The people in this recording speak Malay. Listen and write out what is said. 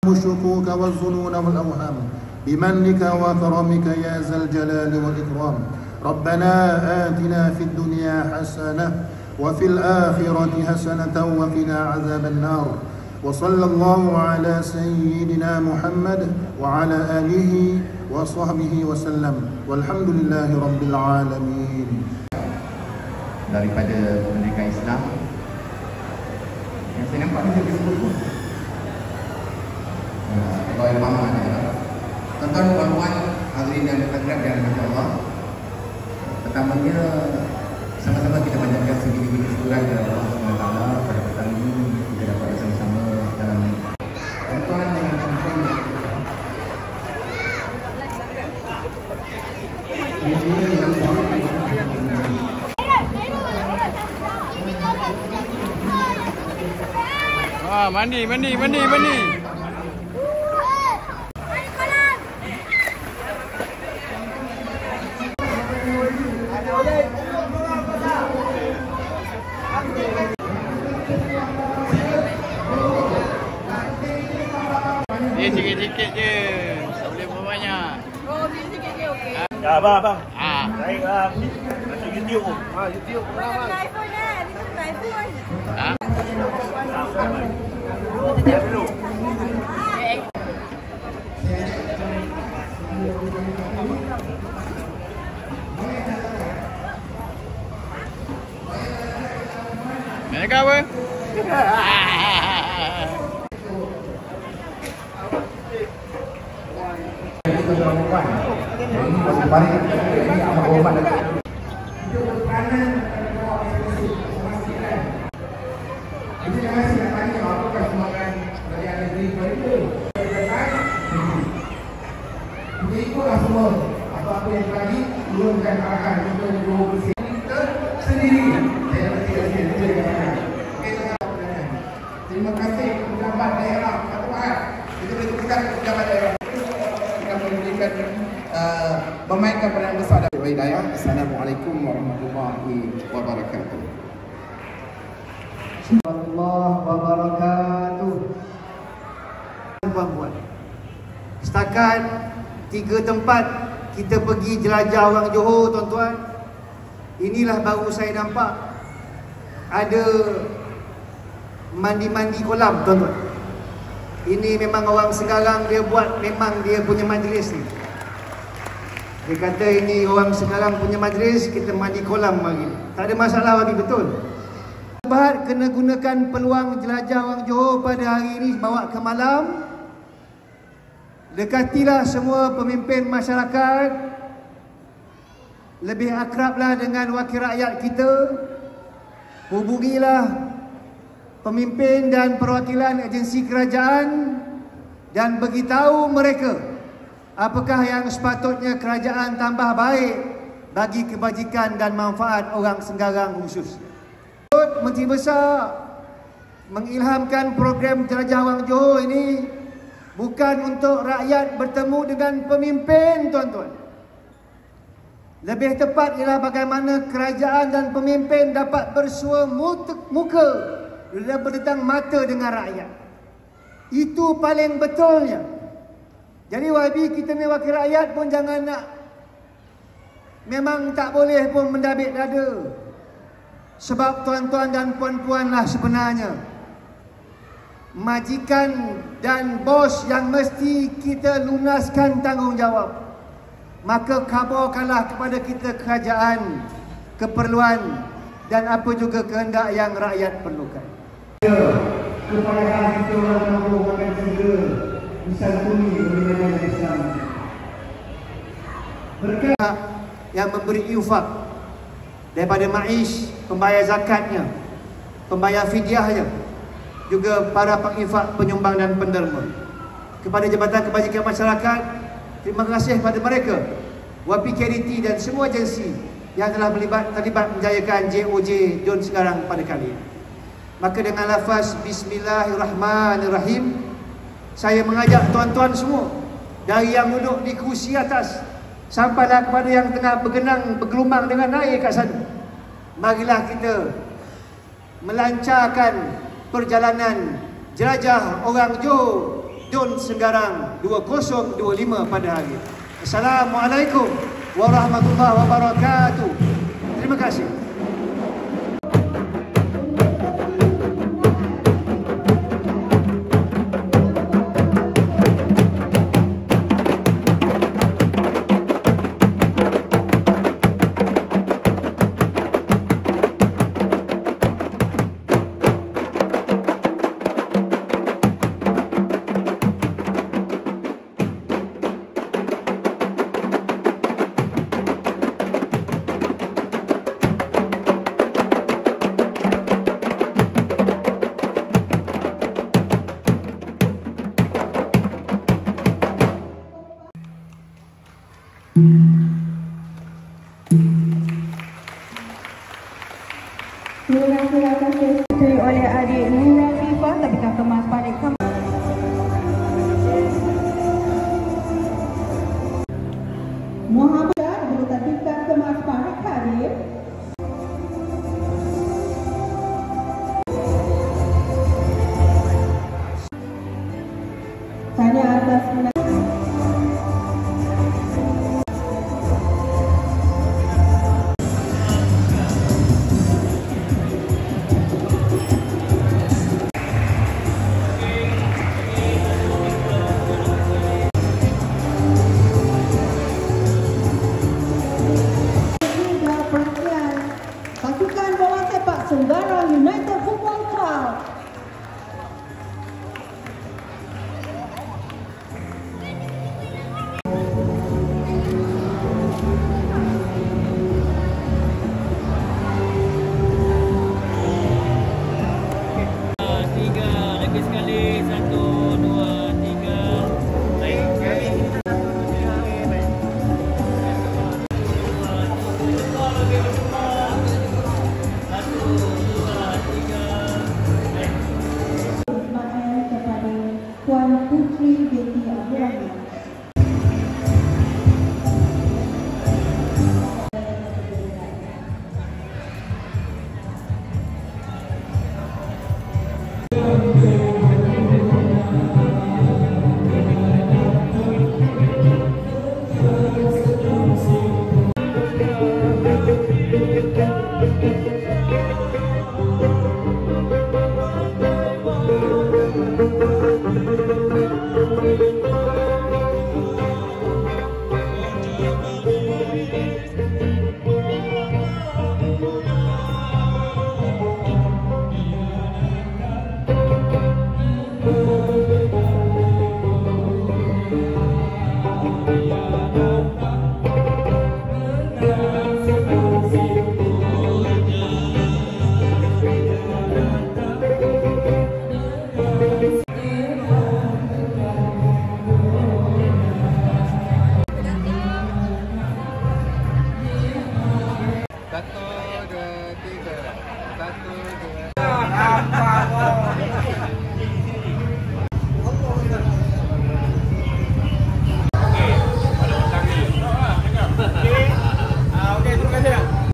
الشكوك والظنون والأوهام بمنك وكرمك يا ذا الجلال والإكرام. ربنا آتنا في الدنيا حسنة وفي الآخرة حسنة وقنا عذاب النار. وصلى الله على سيدنا محمد وعلى آله وصحبه وسلم والحمد لله رب العالمين. Daripada pendidikan Islam yang saya nampak ni lebih betul. Kalau yang lama tuan-tuan dan puan hadirin dan hadirat yang dirahmati Allah, pertamanya sama-sama kita panjatkan segini-gini syukuran kepada Allah SWT pada petang ini kita dapat bersama-sama dalam tuan-tuan dengan puan-puan mandi. Dia sikit-sikit je, tak boleh banyak. Oh, sikit je okey. Ya, abang. Baik, masuk YouTube. YouTube. Mana iPhone ni? Ini iPhone. Ya, dulu. Mana kau apa? Ikutlah semua apa-apa yang tadi turunkan arahan untuk bersih kita sendiri. Saya terima kasih pejabat daerah Batu Pahat. Kita boleh tekan pejabat daerah. Kita memberikan memainkan peranan besar dalam hidayah. Assalamualaikum warahmatullahi wabarakatuh. Warahmatullahi wabarakatuh. Puan-puan, setakat 3 tempat kita pergi jelajah orang Johor, tuan-tuan. Inilah baru saya nampak ada mandi-mandi kolam, tuan-tuan. Ini memang orang sekarang dia buat, memang dia punya majlis ni. Dia kata ini orang sekarang punya majlis, kita mandi kolam lagi. Tak ada masalah lagi, betul. Bahat kena gunakan peluang jelajah orang Johor pada hari ini, bawa ke malam. Dekatilah semua pemimpin masyarakat. Lebih akrablah dengan wakil rakyat kita. Hubungilah pemimpin dan perwakilan agensi kerajaan dan beritahu mereka apakah yang sepatutnya kerajaan tambah baik bagi kebajikan dan manfaat orang Senggarang khusus. Menteri Besar mengilhamkan program jelajah orang Johor ini bukan untuk rakyat bertemu dengan pemimpin, tuan-tuan. Lebih tepat ialah bagaimana kerajaan dan pemimpin dapat bersua muka dan berdekatan mata dengan rakyat. Itu paling betulnya. Jadi YB kita ni wakil rakyat pun jangan nak, memang tak boleh pun mendabik dada. Sebab tuan-tuan dan puan-puan lah sebenarnya majikan dan bos yang mesti kita lunaskan tanggungjawab. Maka kabarkanlah kepada kita kerajaan keperluan dan apa juga kehendak yang rakyat perlukan. Kepayahan kita orang kampung akan segera disantuni oleh Islam. Berkat yang memberi infak daripada ma'ish, pembayar zakatnya, pembayar fidyahnya, juga para penginfak, penyumbang dan penderma. Kepada Jabatan Kebajikan Masyarakat, terima kasih kepada mereka, YPKDT dan semua agensi yang telah terlibat menjayakan JOJ Johor Senggarang pada kali ini. Maka dengan lafaz Bismillahirrahmanirrahim, saya mengajak tuan-tuan semua, dari yang duduk di kerusi atas sampailah kepada yang tengah bergelumbang dengan air kat sana. Marilah kita melancarkan perjalanan jelajah orang Johor Dun Senggarang 2025 pada hari. Assalamualaikum warahmatullahi wabarakatuh. Terima kasih. Terima kasih atas disetujui oleh adik Nura Fifa, Tabika Kemas Panik Kemas. Muhammad Guru Tabika Kemas Panik Hadir. Tanya atas Senggarang United Football Club. Puan Putri binti Abdul Rahman.